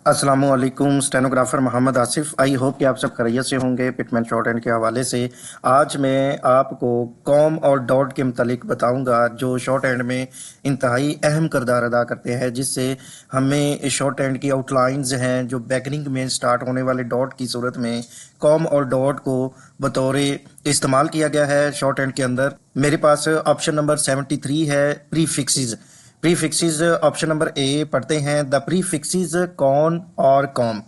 अस्सलामुअलैकुम। Stenographer Mohammad Asif. I hope कि आप सब खैरियत से होंगे। पिटमैन शॉर्ट हैंड के हवाले से आज मैं आपको कॉम और डॉट के मतलब बताऊंगा जो शॉर्ट हैंड में इंतहाई अहम किरदार अदा करते हैं, जिससे हमें शॉर्ट हैंड की आउटलाइंस हैं जो बिगनिंग में स्टार्ट होने वाले डॉट की सूरत में कॉम और डॉट को बतौर इस्तेमाल किया गया है। शॉर्ट हैंड के अंदर मेरे पास ऑप्शन नंबर 73 है, prefixes. Prefixes option number A पढ़ते हैं, द प्रीफिक्सेस कॉन और कॉम।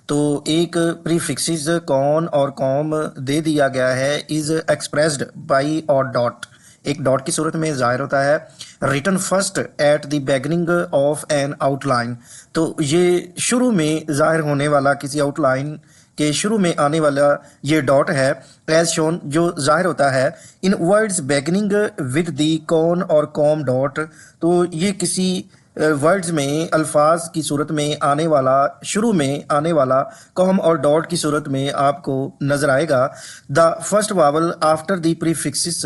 तो एक प्रीफिक्सेस कॉन और कॉम दे दिया गया है, इज एक्सप्रेस्ड बाई और डॉट, एक डॉट की सूरत में जाहिर होता है, written first at the beginning of an outline. तो ये शुरू में जाहिर होने वाला, किसी आउटलाइन के शुरू में आने वाला ये डॉट है, एज शोन, जो जाहिर होता है in words beginning with the con और कॉम डॉट। तो ये किसी वर्ड्स में, अल्फाज की सूरत में आने वाला, शुरू में आने वाला कॉम और डॉट की सूरत में आपको नजर आएगा। The first vowel after the prefixes,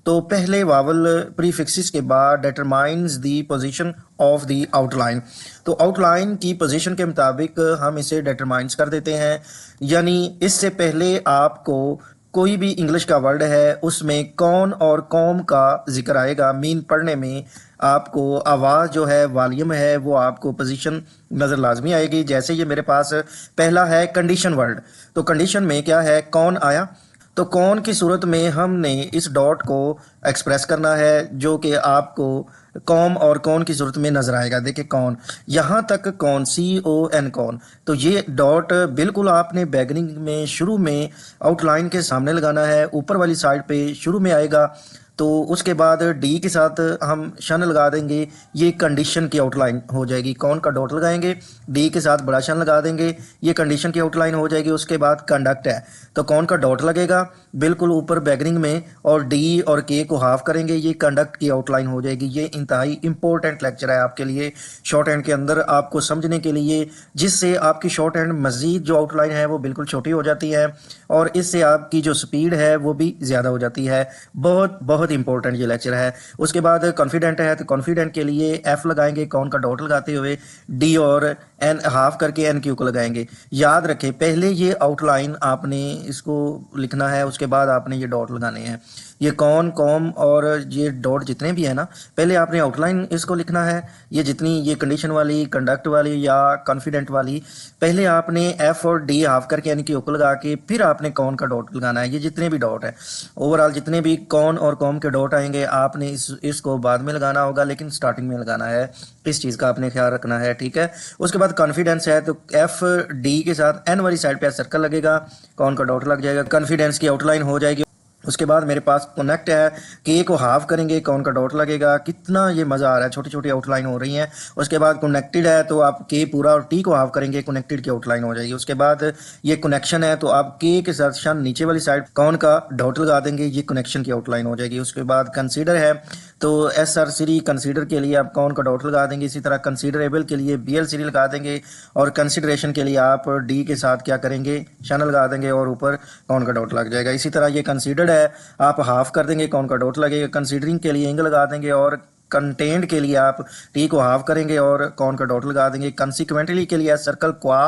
तो पहले वावल प्रीफिक्सेस के बाद determines the position of the outline. तो आउटलाइन की पोजीशन के मुताबिक हम इसे डिटरमाइंस कर देते हैं, यानी इससे पहले आपको कोई भी इंग्लिश का वर्ड है उसमें कौन और कॉम का जिक्र आएगा। मीन पढ़ने में आपको आवाज़ जो है, वॉल्यूम है, वो आपको पोजीशन नज़र लाजमी आएगी। जैसे ये मेरे पास पहला है कंडीशन वर्ड, तो कंडीशन में क्या है, कौन आया, तो कौन की सूरत में हमने इस डॉट को एक्सप्रेस करना है जो कि आपको कॉम और कौन की सूरत में नजर आएगा। देखिए कौन, यहाँ तक कौन, CON कौन, तो ये डॉट बिल्कुल आपने बिगनिंग में, शुरू में आउटलाइन के सामने लगाना है, ऊपर वाली साइड पे शुरू में आएगा। तो उसके बाद डी के साथ हम शन लगा देंगे, ये कंडीशन की आउटलाइन हो जाएगी। कौन का डॉट लगाएंगे, डी के साथ बड़ा शन लगा देंगे, ये कंडीशन की आउटलाइन हो जाएगी। उसके बाद कंडक्ट है, तो कौन का डॉट लगेगा बिल्कुल ऊपर बिगनिंग में, और डी और के को हाफ करेंगे, ये कंडक्ट की आउटलाइन हो जाएगी। ये इंतहाई इंपॉर्टेंट लेक्चर है आपके लिए शॉर्ट हैंड के अंदर, आपको समझने के लिए, जिससे आपकी शॉर्ट हैंड मजीद जो आउटलाइन है वो बिल्कुल छोटी हो जाती है और इससे आपकी जो स्पीड है वो भी ज़्यादा हो जाती है। बहुत बहुत इंपॉर्टेंट ये लेक्चर है। उसके बाद कॉन्फिडेंट है, तो कॉन्फिडेंट के लिए एफ लगाएंगे, कौन का डॉट लगाते हुए, डी और एन हाफ करके एन क्यू को लगाएंगे। याद रखें पहले ये आउटलाइन आपने इसको लिखना है, उसके बाद आपने ये डॉट लगाने हैं। ये कौन, कॉम और ये डॉट जितने भी है ना, पहले आपने आउटलाइन इसको लिखना है। ये जितनी, ये कंडीशन वाली, कंडक्ट वाली या कॉन्फिडेंट वाली, पहले आपने एफ और डी हाफ करके यानी कि ओको लगा के फिर आपने कौन का डॉट लगाना है। ये जितने भी डॉट है, ओवरऑल जितने भी कौन और कॉम के डॉट आएंगे, आपने इसको बाद में लगाना होगा, लेकिन स्टार्टिंग में लगाना है। इस चीज़ का आपने ख्याल रखना है, ठीक है। उसके बाद कॉन्फिडेंस है, तो एफ डी के साथ एन वाली साइड पे सर्कल लगेगा, कौन का डॉट लग जाएगा, कॉन्फिडेंस की आउटलाइन हो जाएगी। उसके बाद मेरे पास कनेक्ट है, के को हाफ करेंगे, कौन का डॉट लगेगा। कितना ये मज़ा आ रहा है, छोटी छोटी आउटलाइन हो रही हैं। उसके बाद कनेक्टेड है, तो आप के पूरा और टी को हाफ करेंगे, कनेक्टेड की आउटलाइन हो जाएगी। उसके बाद ये कनेक्शन है, तो आप के साथ शन नीचे वाली साइड कौन का डॉट लगा देंगे, ये कनेक्शन की आउटलाइन हो जाएगी। उसके बाद कंसीडर है, तो SR सीरी कंसीडर के लिए आप कौन का डॉट लगा देंगे। इसी तरह कंसीडरेबल के लिए BL सीरी लगा देंगे, और कंसिडरेशन के लिए आप डी के साथ क्या करेंगे, शन लगा देंगे और ऊपर कौन का डॉट लग जाएगा। इसी तरह ये कंसीडर्ड है, आप हाफ कर देंगे, कौन का डॉट लगेगा। कंसीडरिंग के लिए एंग लगा देंगे, और कंटेंट के लिए आप टी को हाफ करेंगे और कौन का डॉट लगा देंगे। कंसिक्वेंटली के लिए सर्कल क्वा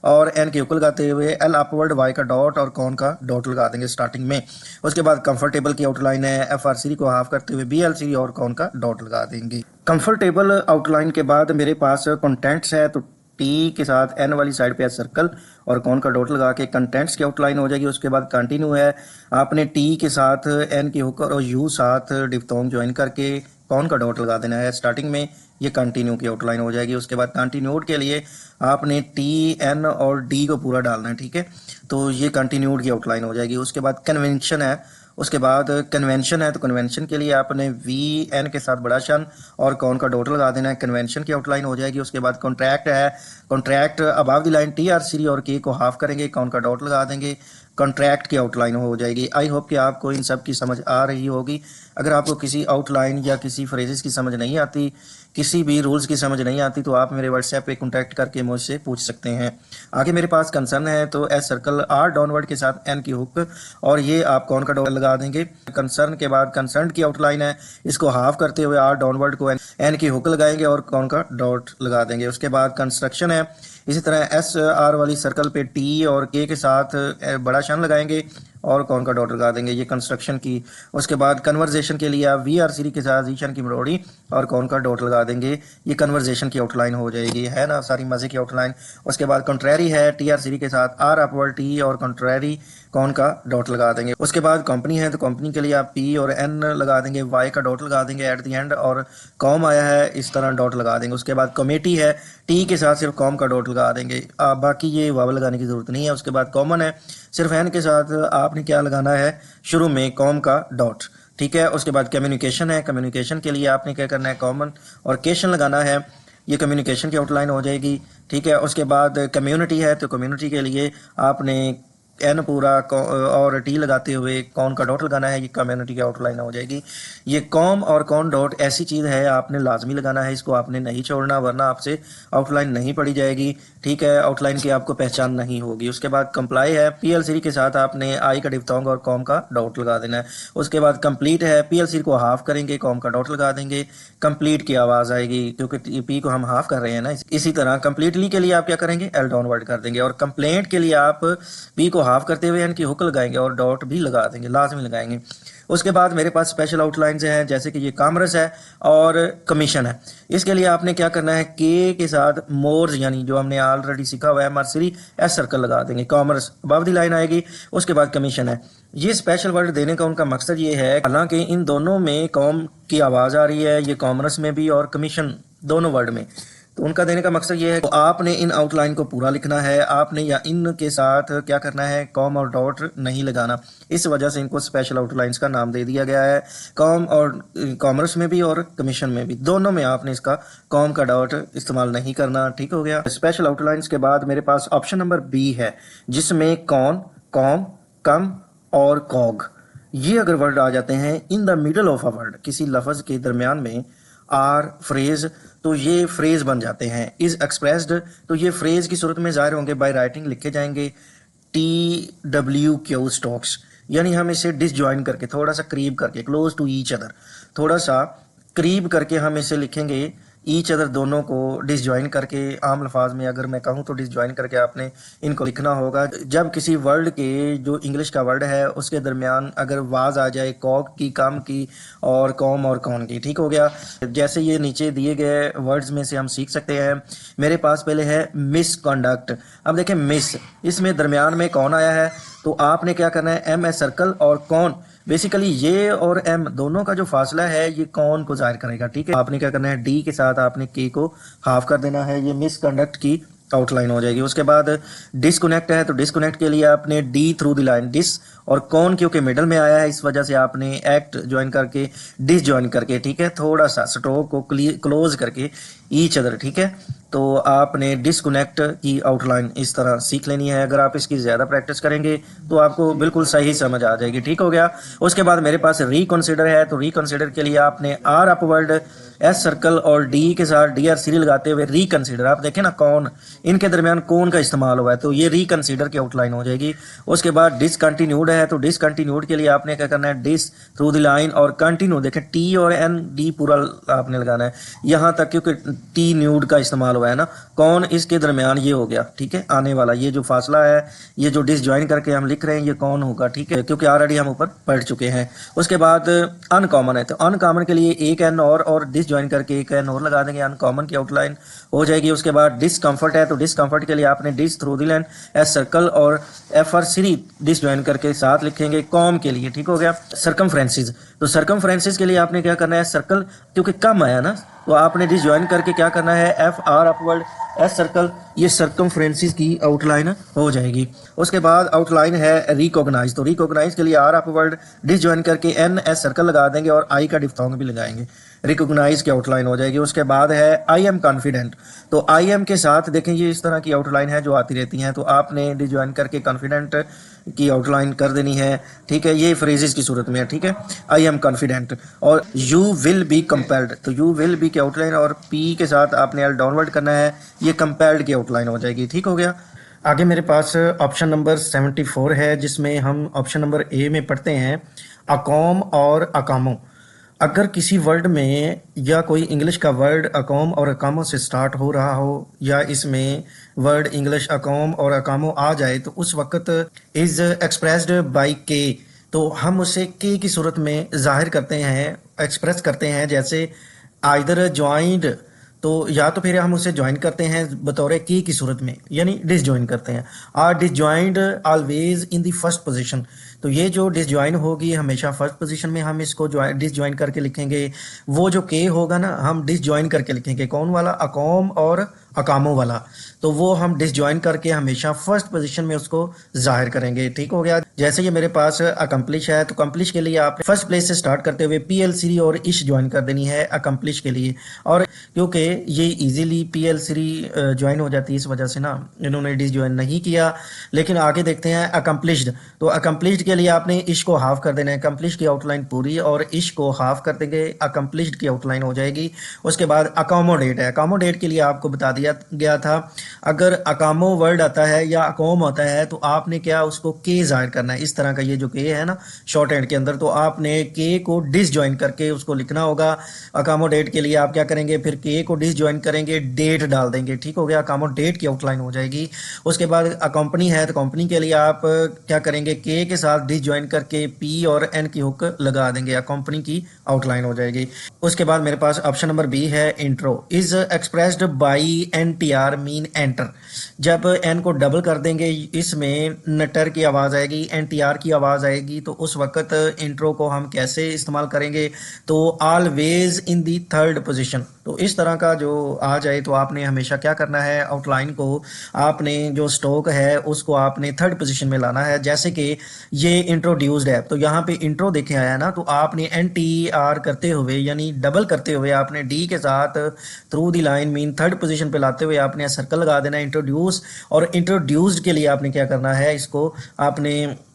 और एन के इक्वल लगाते हुए एल अपवर्ड वाई का डॉट और कौन का डॉट लगा देंगे स्टार्टिंग में। उसके बाद कंफर्टेबल की आउटलाइन है, FR सीरी को हाफ करते हुए BL सीरी और कौन का डॉट लगा देंगे। कंफर्टेबल आउटलाइन के बाद मेरे पास कंटेंट्स है, तो टी के साथ एन वाली साइड पे है सर्कल और कौन का डॉट लगा के कंटेंट्स की आउटलाइन हो जाएगी। उसके बाद कंटिन्यू है, आपने टी के साथ एन की होकर और यू साथ डिफ्थोंग ज्वाइन करके कौन का डॉट लगा देना है स्टार्टिंग में, ये कंटिन्यू की आउटलाइन हो जाएगी। उसके बाद कंटिन्यूड के लिए आपने टी, एन और डी को पूरा डालना है, ठीक है, तो ये कंटिन्यूड की आउटलाइन हो जाएगी। उसके बाद कन्वेंशन है, उसके बाद कन्वेंशन है, तो कन्वेंशन के लिए आपने VN के साथ बड़ा शन और कौन का डॉट लगा देना है, कन्वेंशन की आउटलाइन हो जाएगी। उसके बाद कॉन्ट्रैक्ट है, contract above the line TR सीरी और के को हाफ करेंगे, कौन का डॉट लगा देंगे, कॉन्ट्रैक्ट की आउटलाइन हो जाएगी। आई होप कि आपको इन सब की समझ आ रही होगी। अगर आपको किसी आउटलाइन या किसी फ्रेजेस की समझ नहीं आती किसी भी रूल्स की समझ नहीं आती तो आप मेरे व्हाट्सएप पे कॉन्टैक्ट करके मुझसे पूछ सकते हैं। आगे मेरे पास कंसर्न है तो एस सर्कल आर डाउनवर्ड के साथ एन की हुक, और ये आप कौन का डॉट लगा देंगे। कंसर्न के बाद कंसर्न की आउटलाइन है, इसको हाफ करते हुए आर डाउनवर्ड को एन की हुक लगाएंगे और कौन का डॉट लगा देंगे। उसके बाद कंस्ट्रक्शन है, इसी तरह एस आर वाली सर्कल पे टी और के साथ बड़ा शन लगाएंगे और कौन का डॉट लगा देंगे, ये कंस्ट्रक्शन की। उसके बाद कन्वर्जेशन के लिए आप वी आर सीरी के साथ जीशन की मरोड़ी और कौन का डॉट लगा देंगे, ये कन्वर्जेशन की आउटलाइन हो जाएगी, है ना सारी मजे की आउटलाइन। उसके बाद कंट्रेरी है, टी आर सीरी के साथ आर अपवर्ड टी और कंट्रेरी कौन का डॉट लगा देंगे। उसके बाद कंपनी है तो कंपनी के लिए आप पी और एन लगा देंगे, वाई का डॉट लगा देंगे एट द एंड, और कॉम आया है इस तरह डॉट लगा देंगे। उसके बाद कमेटी है, टी के साथ सिर्फ कॉम का डॉट लगा देंगे, बाकी ये वावल लगाने की जरूरत नहीं है। उसके बाद कॉमन है, सिर्फ एन के साथ आपने क्या लगाना है, शुरू में कॉम का डॉट, ठीक है। उसके बाद कम्युनिकेशन है, कम्युनिकेशन के लिए आपने क्या करना है, कॉमन और केशन लगाना है, ये कम्युनिकेशन की आउटलाइन हो जाएगी, ठीक है। उसके बाद कम्युनिटी है तो कम्युनिटी के लिए आपने एन पूरा और टी लगाते हुए कौन का डॉट लगाना है, ये कम्युनिटी की आउटलाइन हो जाएगी। ये कॉम और कौन डॉट ऐसी चीज़ है आपने लाजमी लगाना है, इसको आपने नहीं छोड़ना वरना आपसे आउटलाइन नहीं पड़ी जाएगी, ठीक है। आउटलाइन की आपको पहचान नहीं होगी। उसके बाद कंप्लाई है, पीएल सीरी के साथ आपने आई का डिप्थोंग और कॉम का डॉट लगा देना है। उसके बाद कंप्लीट है, पीएल सीरी को हाफ करेंगे, कॉम का डॉट लगा देंगे, कंप्लीट की आवाज़ आएगी क्योंकि पी को हम हाफ कर रहे हैं ना। इसी तरह कंप्लीटली के लिए आप क्या करेंगे, एल डाउनवर्ड कर देंगे, और कंप्लेंट के लिए आप पी को हाफ करते हुए एन की हुक लगाएंगे और डॉट भी लगा देंगे, लाजमी लगाएंगे। उसके बाद मेरे पास स्पेशल आउटलाइंस हैं, जैसे कि ये कॉमर्स है और कमीशन है। इसके लिए आपने क्या करना है, के साथ मोर्स यानी जो हमने ऑलरेडी सीखा हुआ है मर्सरी एस सर्कल लगा देंगे, कॉमर्स अबव दी लाइन आएगी। उसके बाद कमीशन है, ये स्पेशल वर्ड देने का उनका मकसद ये है, हालांकि इन दोनों में कॉम की आवाज़ आ रही है, ये कॉमर्स में भी और कमीशन दोनों वर्ड में, तो उनका देने का मकसद ये है तो आपने इन आउटलाइन को पूरा लिखना है, आपने या इन के साथ क्या करना है, कॉम और डॉट नहीं लगाना। इस वजह से इनको स्पेशल आउटलाइंस का नाम दे दिया गया है। कॉम और कॉमर्स में भी और कमीशन में भी, दोनों में आपने इसका कॉम का डॉट इस्तेमाल नहीं करना, ठीक हो गया। स्पेशल आउटलाइंस के बाद मेरे पास ऑप्शन नंबर बी है, जिसमें कॉन, कॉम, कम और कॉग, ये अगर वर्ड आ जाते हैं in the middle of a word, किसी लफ्ज़ के दरमियान में, आर फ्रेज, तो ये फ्रेज बन जाते हैं। इज एक्सप्रेस्ड, तो ये फ्रेज की सूरत में ज़ाहिर होंगे, बाय राइटिंग लिखे जाएंगे। टी डब्ल्यू क्यू स्टॉक्स, यानी हम इसे डिसजॉइन करके थोड़ा सा करीब करके, क्लोज टू ईच अदर, थोड़ा सा करीब करके हम इसे लिखेंगे, ईच अदर दोनों को डिसजॉइन करके। आम लफाज में अगर मैं कहूँ तो डिसजॉइन करके आपने इनको लिखना होगा। जब किसी वर्ड के जो इंग्लिश का वर्ड है उसके दरमियान अगर वाज आ जाए, कॉक की, कम की और कॉम और कौन की, ठीक हो गया। जैसे ये नीचे दिए गए वर्ड्स में से हम सीख सकते हैं। मेरे पास पहले है मिसकंडक्ट, अब देखें मिस, इसमें दरमियान में कौन आया है तो आपने क्या करना है, एम ए सर्कल और कौन, बेसिकली ये और एम दोनों का जो फासला है ये कौन को जाहिर करेगा, ठीक है। आपने क्या करना है, डी के साथ आपने के को हाफ कर देना है, ये मिसकंडक्ट की आउटलाइन हो जाएगी। उसके बाद डिसकनेक्ट है तो डिसकनेक्ट के लिए आपने D through the line, dis और कौन क्योंकि मिडल में आया है इस वजह से आपने एक्ट ज्वाइन करके डिस ज्वाइन करके, ठीक है, थोड़ा सा स्ट्रोक को क्लोज करके ईच अदर, ठीक है। तो आपने डिसकनेक्ट की आउटलाइन इस तरह सीख लेनी है। अगर आप इसकी ज़्यादा प्रैक्टिस करेंगे तो आपको बिल्कुल सही समझ आ जाएगी, ठीक हो गया। उसके बाद मेरे पास रिकंसिडर है तो रिकंसिडर के लिए आपने आर अपवर्ड एस सर्कल और डी के साथ डी आर सीरी लगाते हुए रिकंसिडर, आप देखें ना कौन, इनके दरमियान कौन का इस्तेमाल हुआ है तो ये रिकंसिडर की आउटलाइन हो जाएगी। उसके बाद डिसकंटिन्यूड है तो डिसकंटिन्यूड के लिए आपने क्या करना है, डिस थ्रू द लाइन और कंटिन्यू, देखें टी और एन डी पूरा आपने लगाना है यहाँ तक क्योंकि टी न्यूड का इस्तेमाल हुआ है ना, कौन इसके दरमियान ये हो गया, ठीक है, आने वाला ये जो फासला है, ये जो डिस ज्वाइन करके हम लिख रहे हैं ये कौन होगा, ठीक है, क्योंकि ऑलरेडी हम ऊपर पढ़ चुके हैं। उसके बाद अनकॉमन है तो अनकॉमन के लिए एक एन और डिस ज्वाइन करके एक एन और लगा देंगे, अनकॉमन की आउटलाइन हो जाएगी। उसके बाद डिसकंफर्ट है तो डिसकंफर्ट के लिए आपने dis through the line S circle और एफ आर सीरी डिस ज्वाइन करके साथ लिखेंगे कॉम के लिए, ठीक हो गया। सर्कमफ्रेंसेस, तो सर्कमफ्रेंसेस के लिए आपने क्या करना है, सर्कल क्योंकि कम आया ना तो आपने डिस ज्वाइन करके क्या करना है, F R upward S circle, ये सर्कमफ्रेंसिस की आउटलाइन हो जाएगी। उसके बाद आउटलाइन है रिकॉग्नाइज, तो रिकॉग्नाइज के लिए आर आप वर्ड डिसजॉइन करके एन एस सर्कल लगा देंगे और आई का डिफ्थोंग भी लगाएंगे, रिकॉग्नाइज की आउटलाइन हो जाएगी। उसके बाद है आई एम कॉन्फिडेंट, तो आई एम के साथ देखें ये इस तरह की आउटलाइन है जो आती रहती हैं, तो आपने डिसजॉइन करके कॉन्फिडेंट की आउटलाइन कर देनी है, ठीक है। ये फ्रेजेस की सूरत में है, ठीक है। आई एम कॉन्फिडेंट और यू विल बी कंपेल्ड, तो यू विल बी की आउटलाइन और पी के साथ आपने एल डाउनवर्ड करना है, ये कंपेल्ड की आउटलाइन हो जाएगी, ठीक हो गया। आगे मेरे पास ऑप्शन नंबर 74 है, जिसमें हम ऑप्शन नंबर ए में पढ़ते हैं अकॉम और अकामो। अगर किसी वर्ड में या कोई इंग्लिश का वर्ड अकॉम और अकामो से स्टार्ट हो रहा हो या इसमें वर्ड इंग्लिश अकॉम और अकामो आ जाए तो उस वक्त इज एक्सप्रेस्ड बाय के, तो हम उसे के की सूरत में जाहिर करते हैं, एक्सप्रेस करते हैं, जैसे आइदर ज्वाइंड, तो या तो फिर हम उसे ज्वाइन करते हैं बतौर की सूरत में, यानी डिसजॉइन करते हैं। Are disjoined always in the first position, तो ये जो डिसजॉइन होगी हमेशा फर्स्ट पोजीशन में हम इसको डिसजॉइन करके लिखेंगे। वो जो के होगा ना हम डिसजॉइन करके लिखेंगे, कौन वाला, अकॉम और अकामो वाला, तो वो हम डिसजॉइन करके हमेशा फर्स्ट पोजीशन में उसको जाहिर करेंगे, ठीक हो गया। जैसे ये मेरे पास अकम्पलिश है, तो अकम्पलिश के लिए आप फर्स्ट प्लेस से स्टार्ट करते हुए PL3 और इश ज्वाइन कर देनी है अकम्पलिश के लिए, और क्योंकि ये इजीली PL3 ज्वाइन हो जाती है इस वजह से ना इन्होंने डिसजॉइन नहीं किया। लेकिन आगे देखते हैं अकम्पलिश्ड, तो अकम्पलिश्ड के लिए आपने इश को हाफ कर देना है, अकम्पलिश की आउटलाइन पूरी और इश को हाफ कर देंगे, अकम्पलिश्ड की आउटलाइन हो जाएगी। उसके बाद अकोमोडेट है, अकोमोडेट के लिए आपको बता दिया गया था अगर अकामो वर्ड आता है या अकोम होता है तो आपने क्या उसको के जाहिर करना है, इस तरह का ये जो के है ना शॉर्ट हैंड के अंदर, तो आपने के को डिसजॉइन करके उसको लिखना होगा। अकामोडेट के लिए आप क्या करेंगे, फिर के को डिसजॉइन करेंगे, डेट डाल देंगे, ठीक हो गया, अकामोडेट की आउटलाइन हो जाएगी। उसके बाद कंपनी है, तो कंपनी के लिए आप क्या करेंगे, के साथ डिसजॉइन करके पी और एन की हुक लगा देंगे, कंपनी की आउटलाइन हो जाएगी। उसके बाद मेरे पास ऑप्शन नंबर बी है intro, is expressed by NTR mean enter, जब एन को डबल कर देंगे इसमें नटर की आवाज़ आएगी, NTR की आवाज़ आएगी, तो उस वक्त इंट्रो को हम कैसे इस्तेमाल करेंगे, तो always in the third position, तो इस तरह का जो आ जाए तो आपने हमेशा क्या करना है, आउटलाइन को आपने जो स्टॉक है उसको आपने थर्ड पोजीशन में लाना है। जैसे कि ये इंट्रोड्यूस्ड है, तो यहाँ पे इंट्रो देखे आया ना, तो आपने NTR करते हुए यानी डबल करते हुए आपने डी के साथ through the line mean third position पे लाते हुए आपने सर्कल लगा देना इंट्रोड्यूस, और इंट्रोड्यूस्ड के लिए आपने क्या करना है, इसको आपने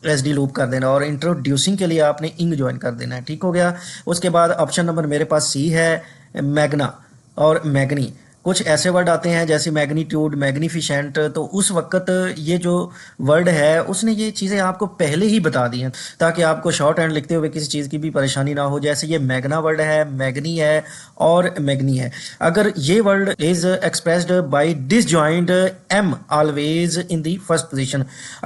SD लूप कर देना, और इंट्रोड्यूसिंग के लिए आपने इंग ज्वाइन कर देना है, ठीक हो गया। उसके बाद ऑप्शन नंबर मेरे पास सी है मैग्ना और मैग्नी। कुछ ऐसे वर्ड आते हैं जैसे मैग्नीट्यूड, मैग्निफिशेंट, तो उस वक्त ये जो वर्ड है उसने ये चीज़ें आपको पहले ही बता दी हैं ताकि आपको शॉर्ट हैंड लिखते हुए किसी चीज़ की भी परेशानी ना हो। जैसे ये मैग्ना वर्ड है, मैग्नी है और मैग्नी है। अगर ये word is expressed by disjoined M always in the first position,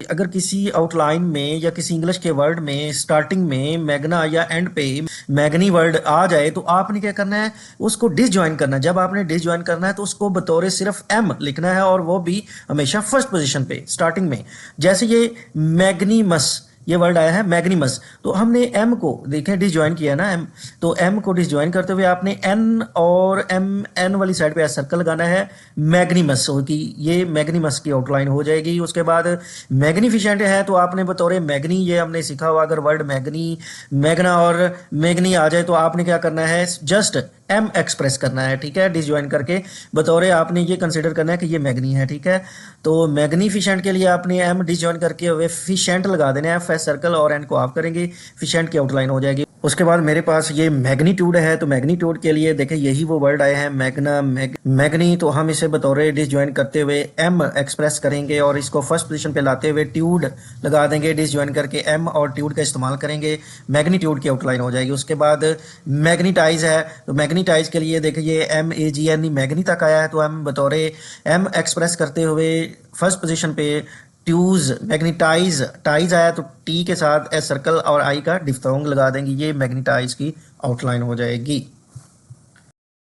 अगर किसी आउटलाइन में या किसी इंग्लिश के वर्ड में स्टार्टिंग में मैग्ना या एंड पे मैग्नी वर्ड आ जाए तो आपने क्या करना है, उसको डिसजॉइन करना है। जब आपने डिसजॉइन करना है तो उसको बतौर सिर्फ एम लिखना है और वो भी हमेशा फर्स्ट पोजीशन पे स्टार्टिंग में। जैसे ये मैग्नीमस ये वर्ड आया है मैग्नीमस, तो हमने एम को देखें डिसजॉइन किया ना एम, तो एम को डिसजॉइन करते हुए आपने एन और एम एन वाली साइड पे सर्कल लगाना है, मैग्नीमस होगी, ये मैग्नीमस की आउटलाइन हो जाएगी। उसके बाद मैग्निफिशेंट है तो आपने बतौर मैग्नी, ये हमने सीखा हुआ अगर वर्ड मैग्नी मैग्ना और मैग्नी आ जाए तो आपने क्या करना है, जस्ट एम एक्सप्रेस करना है, ठीक है, डिसजॉइन करके बतौर आपने ये कंसिडर करना है कि ये मैग्नी है, ठीक है। तो मैग्निफिशेंट के लिए आपने एम डिसजॉइन करके हुए फिशेंट लगा देना है, फैस सर्कल और एन को ऑफ करेंगे, फिशेंट की आउटलाइन हो जाएगी। उसके बाद मेरे पास ये मैग्नीट्यूड है, तो मैग्नीट्यूड के लिए देखें यही वो वर्ड आए हैं मैग्ना मैग्नी, तो हम इसे बतौर डिसजॉइन करते हुए एम एक्सप्रेस करेंगे और इसको फर्स्ट पोजीशन पे लाते हुए ट्यूड लगा देंगे, डिसजॉइन करके एम और ट्यूड का इस्तेमाल करेंगे, मैग्नीट्यूड की आउटलाइन हो जाएगी। उसके बाद मैग्नीटाइज है, तो मैग्नीटाइज के लिए देखिए MAGN मैग्नी तक आया है, तो हम बतौर एम एक्सप्रेस करते हुए फर्स्ट पोजीशन पे ट्यूज मैग्नीटाइज टाइज आया तो टी के साथ एस सर्कल और आई का डिफ्थोंग लगा देंगे, ये मैग्नीटाइज की आउटलाइन हो जाएगी।